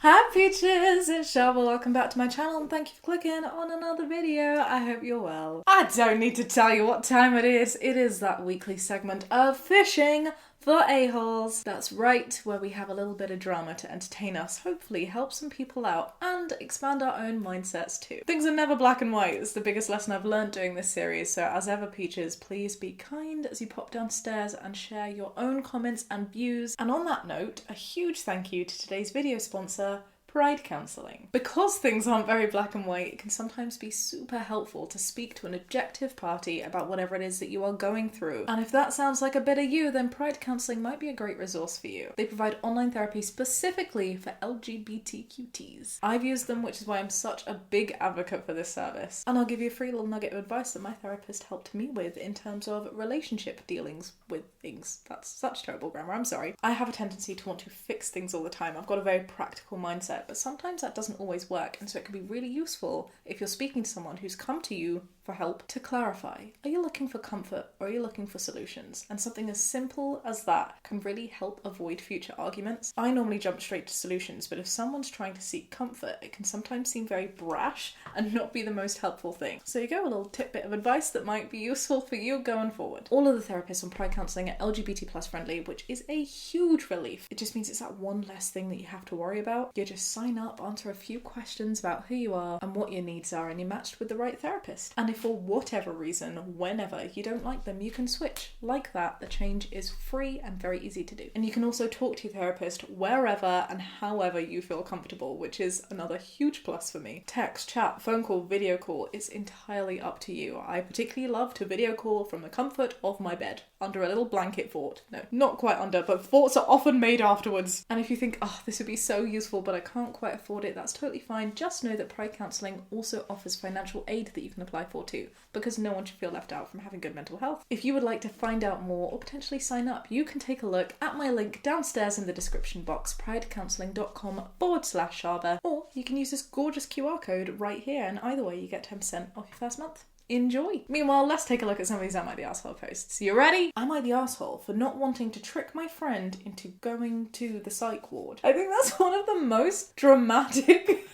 Hi peaches, it's Shaaba. Welcome back to my channel and thank you for clicking on another video. I hope you're well. I don't need to tell you what time it is. It is that weekly segment of fishing for a-holes. That's right, where we have a little bit of drama to entertain us, hopefully help some people out, and expand our own mindsets too. Things are never black and white. It's the biggest lesson I've learned doing this series, so as ever peaches, please be kind as you pop downstairs and share your own comments and views. And on that note, a huge thank you to today's video sponsor, Pride Counselling. Because things aren't very black and white, it can sometimes be super helpful to speak to an objective party about whatever it is that you are going through. And if that sounds like a bit of you, then Pride Counselling might be a great resource for you. They provide online therapy specifically for LGBTQTs. I've used them, which is why I'm such a big advocate for this service. And I'll give you a free little nugget of advice that my therapist helped me with in terms of relationship dealings with things. That's such terrible grammar, I'm sorry. I have a tendency to want to fix things all the time. I've got a very practical mindset, but sometimes that doesn't always work, and so it can be really useful if you're speaking to someone who's come to you for help to clarify. Are you looking for comfort or are you looking for solutions? And something as simple as that can really help avoid future arguments. I normally jump straight to solutions, but if someone's trying to seek comfort, it can sometimes seem very brash and not be the most helpful thing. So you go, a little tidbit of advice that might be useful for you going forward. All of the therapists on Pride Counselling are LGBT+ friendly, which is a huge relief. It just means it's that one less thing that you have to worry about. You just sign up, answer a few questions about who you are and what your needs are, and you're matched with the right therapist. And if for whatever reason, whenever you don't like them, you can switch. Like that, the change is free and very easy to do. And you can also talk to your therapist wherever and however you feel comfortable, which is another huge plus for me. Text, chat, phone call, video call, it's entirely up to you. I particularly love to video call from the comfort of my bed, under a little blanket fort. No, not quite under, but forts are often made afterwards. And if you think, oh, this would be so useful, but I can't quite afford it, that's totally fine. Just know that Pride Counselling also offers financial aid that you can apply for too, because no one should feel left out from having good mental health. If you would like to find out more or potentially sign up, you can take a look at my link downstairs in the description box, pridecounselling.com/Shaaba, or you can use this gorgeous QR code right here, and either way you get 10% off your first month. Enjoy! Meanwhile, let's take a look at some of these Am I the Arsehole posts. You ready? Am I the arsehole for not wanting to trick my friend into going to the psych ward? I think that's one of the most dramatic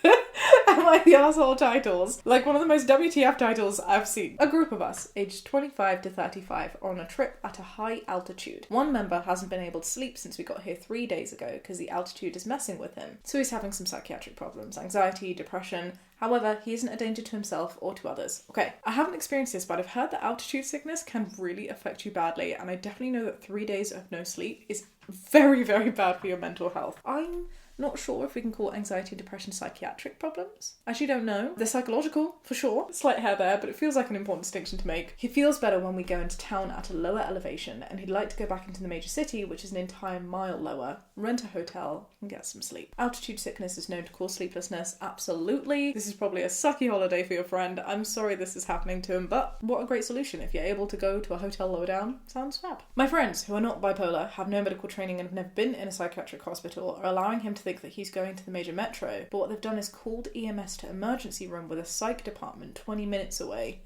Am I the Arsehole titles. Like one of the most WTF titles I've seen. A group of us, aged 25 to 35, are on a trip at a high altitude. One member hasn't been able to sleep since we got here 3 days ago because the altitude is messing with him. So he's having some psychiatric problems, anxiety, depression. However, he isn't a danger to himself or to others. Okay, I haven't experienced this, but I've heard that altitude sickness can really affect you badly, and I definitely know that 3 days of no sleep is very, very bad for your mental health. I'm not sure if we can call anxiety and depression psychiatric problems. I actually don't know. They're psychological, for sure. Slight hair there, but it feels like an important distinction to make. He feels better when we go into town at a lower elevation, and he'd like to go back into the major city, which is an entire mile lower, rent a hotel, and get some sleep. Altitude sickness is known to cause sleeplessness, absolutely. This is probably a sucky holiday for your friend. I'm sorry this is happening to him, but what a great solution. If you're able to go to a hotel lower down, sounds fab. My friends, who are not bipolar, have no medical training, and have never been in a psychiatric hospital, are allowing him to think that he's going to the major metro, but what they've done is called EMS to emergency room with a psych department 20 minutes away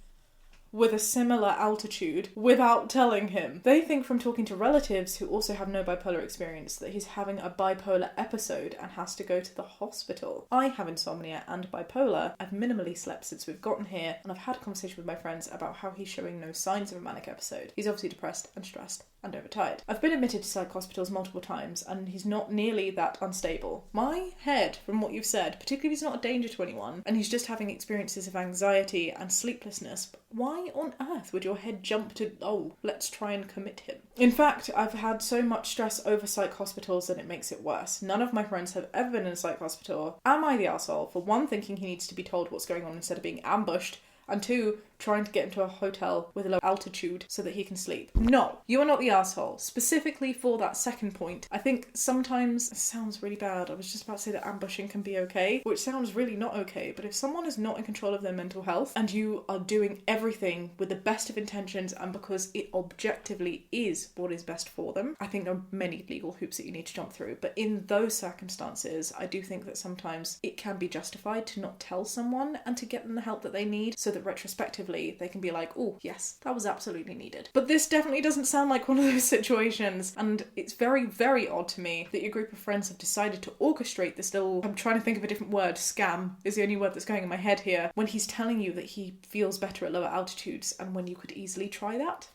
with a similar altitude without telling him. They think from talking to relatives who also have no bipolar experience that he's having a bipolar episode and has to go to the hospital. I have insomnia and bipolar. I've minimally slept since we've gotten here, and I've had a conversation with my friends about how he's showing no signs of a manic episode. He's obviously depressed and stressed and overtired. I've been admitted to psych hospitals multiple times, and he's not nearly that unstable. My head, from what you've said, particularly if he's not a danger to anyone, and he's just having experiences of anxiety and sleeplessness, why on earth would your head jump to, oh, let's try and commit him? In fact, I've had so much stress over psych hospitals that it makes it worse. None of my friends have ever been in a psych hospital. Am I the arsehole for one, thinking he needs to be told what's going on instead of being ambushed, and two, trying to get into a hotel with a low altitude so that he can sleep? No, you are not the arsehole. Specifically for that second point, I think sometimes, it sounds really bad, I was just about to say that ambushing can be okay, which sounds really not okay, but if someone is not in control of their mental health and you are doing everything with the best of intentions and because it objectively is what is best for them, I think there are many legal hoops that you need to jump through. But in those circumstances, I do think that sometimes it can be justified to not tell someone and to get them the help that they need so that that retrospectively they can be like, oh, yes, that was absolutely needed. But this definitely doesn't sound like one of those situations, and it's very, very odd to me that your group of friends have decided to orchestrate this little, I'm trying to think of a different word, scam is the only word that's going in my head here, when he's telling you that he feels better at lower altitudes and when you could easily try that.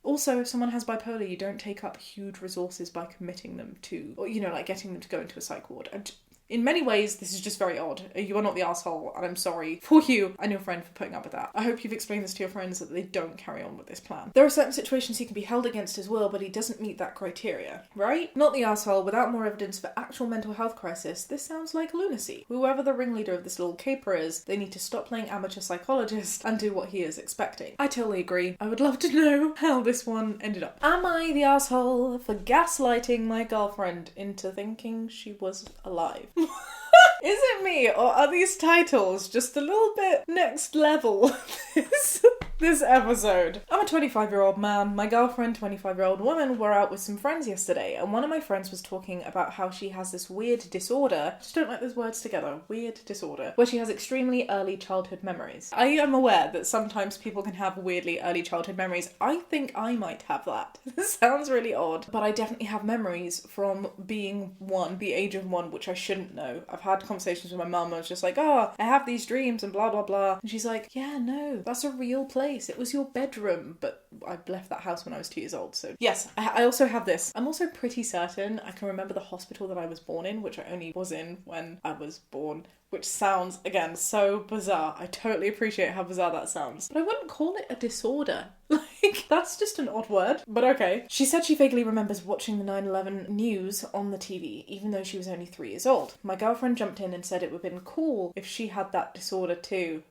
Also, if someone has bipolar, you don't take up huge resources by committing them to, or, you know, like getting them to go into a psych ward. And in many ways, this is just very odd. You are not the asshole, and I'm sorry for you and your friend for putting up with that. I hope you've explained this to your friends that they don't carry on with this plan. There are certain situations he can be held against his will, but he doesn't meet that criteria, right? Not the asshole. Without more evidence for actual mental health crisis, this sounds like lunacy. Whoever the ringleader of this little caper is, they need to stop playing amateur psychologist and do what he is expecting. I totally agree. I would love to know how this one ended up. Am I the asshole for gaslighting my girlfriend into thinking she was alive? Is it me, or are these titles just a little bit next level this episode? I'm a 25-year-old man. My girlfriend, 25-year-old woman, were out with some friends yesterday, and one of my friends was talking about how she has this weird disorder, just don't like those words together, weird disorder, where she has extremely early childhood memories. I am aware that sometimes people can have weirdly early childhood memories. I think I might have that. This sounds really odd, but I definitely have memories from being one, the age of one, which I shouldn't know. I've had conversations with my mum. I was just like, oh, I have these dreams and blah blah blah, and she's like, yeah, no, that's a real place, it was your bedroom. But I left that house when I was 2 years old, so yes, I also have this. I'm also pretty certain I can remember the hospital that I was born in, which I only was in when I was born, which sounds, again, so bizarre. I totally appreciate how bizarre that sounds, but I wouldn't call it a disorder. Like, that's just an odd word, but okay. She said she vaguely remembers watching the 9/11 news on the TV, even though she was only 3 years old. My girlfriend jumped in and said it would have been cool if she had that disorder too.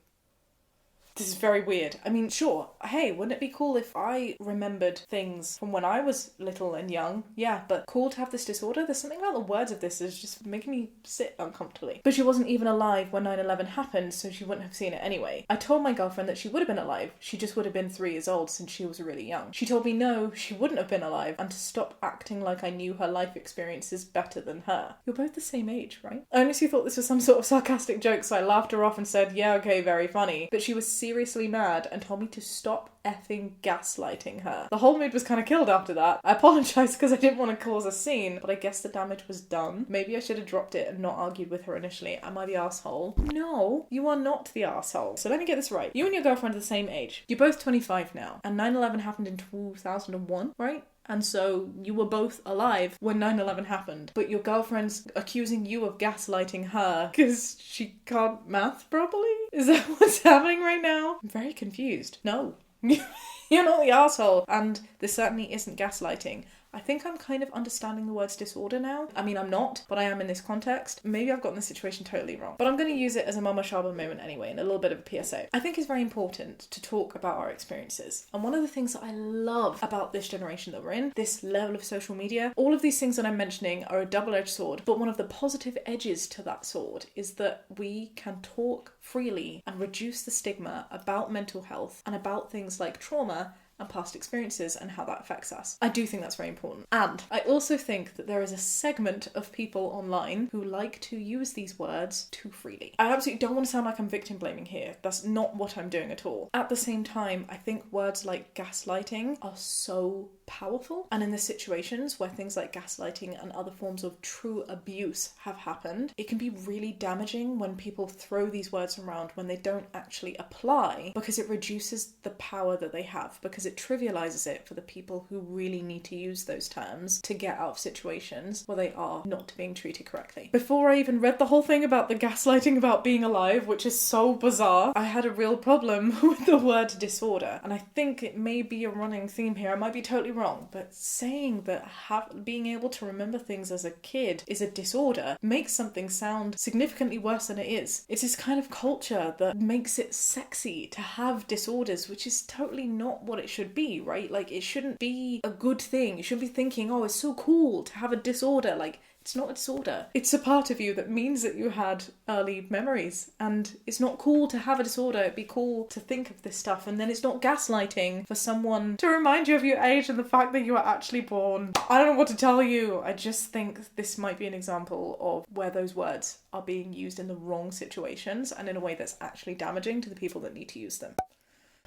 This is very weird. I mean, sure, hey, wouldn't it be cool if I remembered things from when I was little and young? Yeah, but cool to have this disorder? There's something about the words of this that's just making me sit uncomfortably. But she wasn't even alive when 9/11 happened, so she wouldn't have seen it anyway. I told my girlfriend that she would have been alive. She just would have been 3 years old since she was really young. She told me no, she wouldn't have been alive, and to stop acting like I knew her life experiences better than her. You're both the same age, right? I honestly thought this was some sort of sarcastic joke, so I laughed her off and said, yeah, okay, very funny. But she was seriously mad and told me to stop effing gaslighting her. The whole mood was kind of killed after that. I apologised because I didn't want to cause a scene, but I guess the damage was done. Maybe I should have dropped it and not argued with her initially. Am I the asshole? No, you are not the asshole. So let me get this right. You and your girlfriend are the same age. You're both 25 now, and 9/11 happened in 2001, right? And so you were both alive when 9/11 happened, but your girlfriend's accusing you of gaslighting her because she can't math properly? Is that what's happening right now? I'm very confused. No. You're not the asshole, and this certainly isn't gaslighting. I think I'm kind of understanding the words disorder now. I mean, I'm not, but I am in this context. Maybe I've gotten the situation totally wrong. But I'm going to use it as a Mama Shaaba moment anyway, and a little bit of a PSA. I think it's very important to talk about our experiences. And one of the things that I love about this generation that we're in, this level of social media, all of these things that I'm mentioning are a double-edged sword. But one of the positive edges to that sword is that we can talk freely and reduce the stigma about mental health and about things like trauma and past experiences and how that affects us. I do think that's very important. And I also think that there is a segment of people online who like to use these words too freely. I absolutely don't want to sound like I'm victim blaming here. That's not what I'm doing at all. At the same time, I think words like gaslighting are so powerful. And in the situations where things like gaslighting and other forms of true abuse have happened, it can be really damaging when people throw these words around when they don't actually apply, because it reduces the power that they have, because it trivializes it for the people who really need to use those terms to get out of situations where they are not being treated correctly. Before I even read the whole thing about the gaslighting about being alive, which is so bizarre, I had a real problem with the word disorder. And I think it may be a running theme here. I might be totally wrong, but saying that being able to remember things as a kid is a disorder makes something sound significantly worse than it is. It's this kind of culture that makes it sexy to have disorders, which is totally not what it should be, right? Like, it shouldn't be a good thing. You shouldn't be thinking, oh, it's so cool to have a disorder. Like, It's not a disorder. It's a part of you that means that you had early memories, and it's not cool to have a disorder. It'd be cool to think of this stuff, and then it's not gaslighting for someone to remind you of your age and the fact that you were actually born. I don't know what to tell you. I just think this might be an example of where those words are being used in the wrong situations and in a way that's actually damaging to the people that need to use them.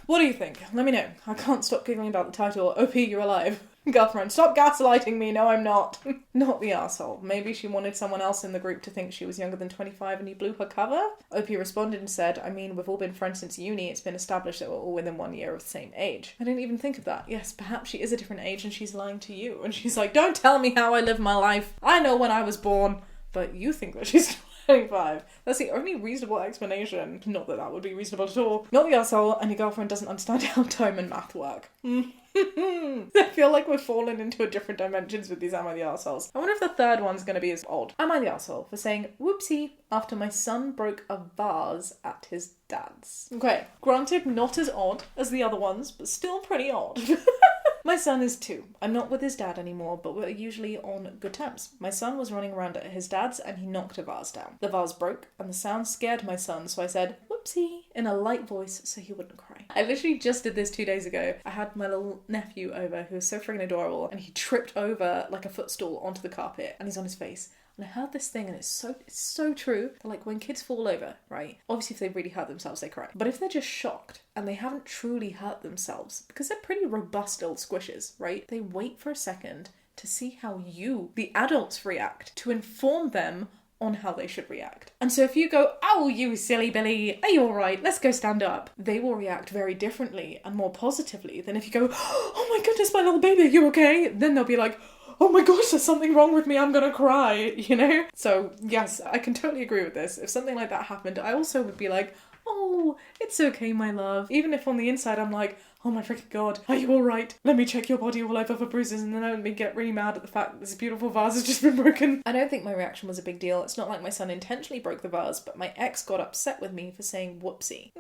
What do you think? Let me know. I can't stop giggling about the title, OP, you're alive. Girlfriend, stop gaslighting me. No, I'm not. Not the arsehole. Maybe she wanted someone else in the group to think she was younger than 25 and he blew her cover? OP responded and said, I mean, we've all been friends since uni. It's been established that we're all within 1 year of the same age. I didn't even think of that. Yes, perhaps she is a different age and she's lying to you. And she's like, don't tell me how I live my life. I know when I was born. But you think that she's 25. That's the only reasonable explanation. Not that that would be reasonable at all. Not the asshole, and your girlfriend doesn't understand how time and math work. I feel like we're falling into a different dimensions with these Am I the Arseholes. I wonder if the third one's going to be as odd. Am I the arsehole for saying whoopsie after my son broke a vase at his dad's? Okay, granted not as odd as the other ones, but still pretty odd. My son is 2. I'm not with his dad anymore, but we're usually on good terms. My son was running around at his dad's and he knocked a vase down. The vase broke and the sound scared my son, so I said, whoopsie, in a light voice so he wouldn't cry. I literally just did this 2 days ago. I had my little nephew over who was so friggin' adorable and he tripped over like a footstool onto the carpet and he's on his face. And I heard this thing and it's so true. Like when kids fall over, right? Obviously if they really hurt themselves, they cry. But if they're just shocked and they haven't truly hurt themselves, because they're pretty robust little squishes, right? They wait for a second to see how you, the adults, react to inform them on how they should react. And so if you go, oh, you silly Billy, are you alright? Let's go stand up. They will react very differently and more positively than if you go, oh my goodness, my little baby, are you okay? Then they'll be like, oh my gosh, there's something wrong with me, I'm gonna cry, you know? So yes, I can totally agree with this. If something like that happened, I also would be like, oh, it's okay, my love. Even if on the inside I'm like, oh my freaking god, are you alright? Let me check your body all over for bruises, and then let me get really mad at the fact that this beautiful vase has just been broken. I don't think my reaction was a big deal. It's not like my son intentionally broke the vase, but my ex got upset with me for saying whoopsie.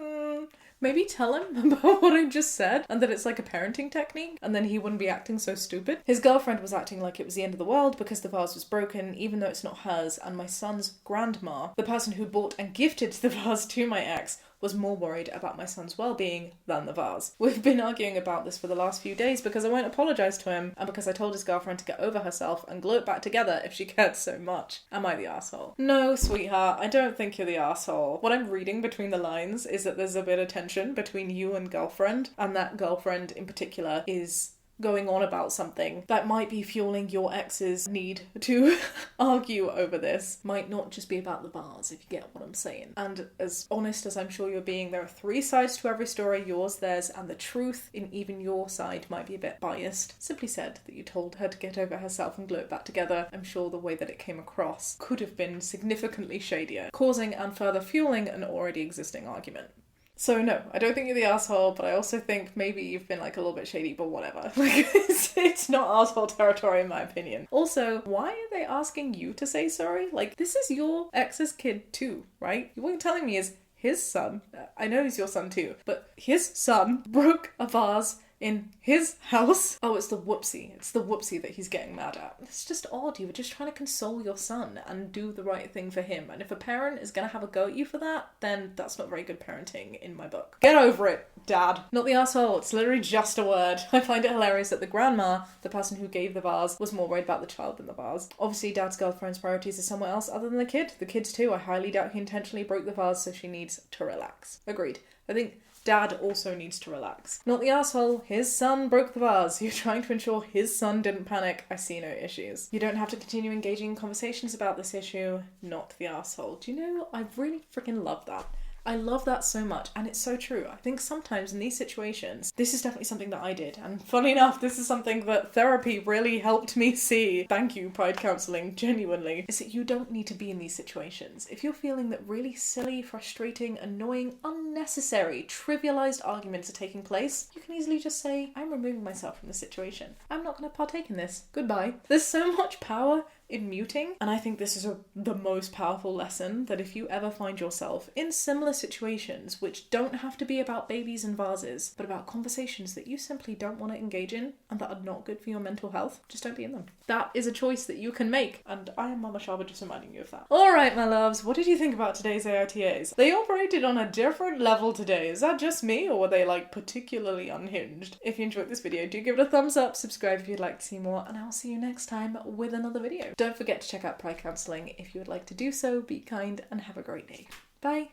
Maybe tell him about what I just said and that it's like a parenting technique and then he wouldn't be acting so stupid. His girlfriend was acting like it was the end of the world because the vase was broken, even though it's not hers, and my son's grandma, the person who bought and gifted the vase to my ex, was more worried about my son's well-being than the vase. We've been arguing about this for the last few days because I won't apologise to him and because I told his girlfriend to get over herself and glue it back together if she cared so much. Am I the arsehole? No, sweetheart, I don't think you're the arsehole. What I'm reading between the lines is that there's a bit of tension between you and girlfriend, and that girlfriend in particular is going on about something that might be fueling your ex's need to argue over this. Might not just be about the vase, if you get what I'm saying. And as honest as I'm sure you're being, there are 3 sides to every story, yours, theirs, and the truth in even your side might be a bit biased. Simply said that you told her to get over herself and glue it back together. I'm sure the way that it came across could have been significantly shadier, causing and further fueling an already existing argument. So no, I don't think you're the asshole, but I also think maybe you've been like a little bit shady, but whatever. Like, it's not asshole territory in my opinion. Also, why are they asking you to say sorry? Like, this is your ex's kid too, right? What you're telling me is his son, I know he's your son too, but his son broke a vase in his house. Oh, it's the whoopsie. It's the whoopsie that he's getting mad at. It's just odd. You were just trying to console your son and do the right thing for him. And if a parent is going to have a go at you for that, then that's not very good parenting in my book. Get over it, Dad. Not the asshole. It's literally just a word. I find it hilarious that the grandma, the person who gave the vase, was more worried about the child than the vase. Obviously, Dad's girlfriend's priorities are somewhere else other than the kid. The kids too. I highly doubt he intentionally broke the vase, so she needs to relax. Agreed. I think Dad also needs to relax. Not the asshole. His son broke the vase. You're trying to ensure his son didn't panic. I see no issues. You don't have to continue engaging in conversations about this issue. Not the asshole. Do you know, I really freaking love that. I love that so much, and it's so true. I think sometimes in these situations, this is definitely something that I did, and funny enough, this is something that therapy really helped me see. Thank you, Pride Counselling, genuinely. Is that you don't need to be in these situations. If you're feeling that really silly, frustrating, annoying, unnecessary, trivialized arguments are taking place, you can easily just say, I'm removing myself from the situation. I'm not going to partake in this. Goodbye. There's so much power in muting. And I think this is the most powerful lesson, that if you ever find yourself in similar situations, which don't have to be about babies and vases, but about conversations that you simply don't want to engage in and that are not good for your mental health, just don't be in them. That is a choice that you can make. And I am Mama Shaaba, just reminding you of that. Alright, my loves, what did you think about today's AITAs? They operated on a different level today. Is that just me, or were they like particularly unhinged? If you enjoyed this video, do give it a thumbs up, subscribe if you'd like to see more, and I'll see you next time with another video. Don't forget to check out Pride Counselling if you would like to do so. Be kind and have a great day. Bye!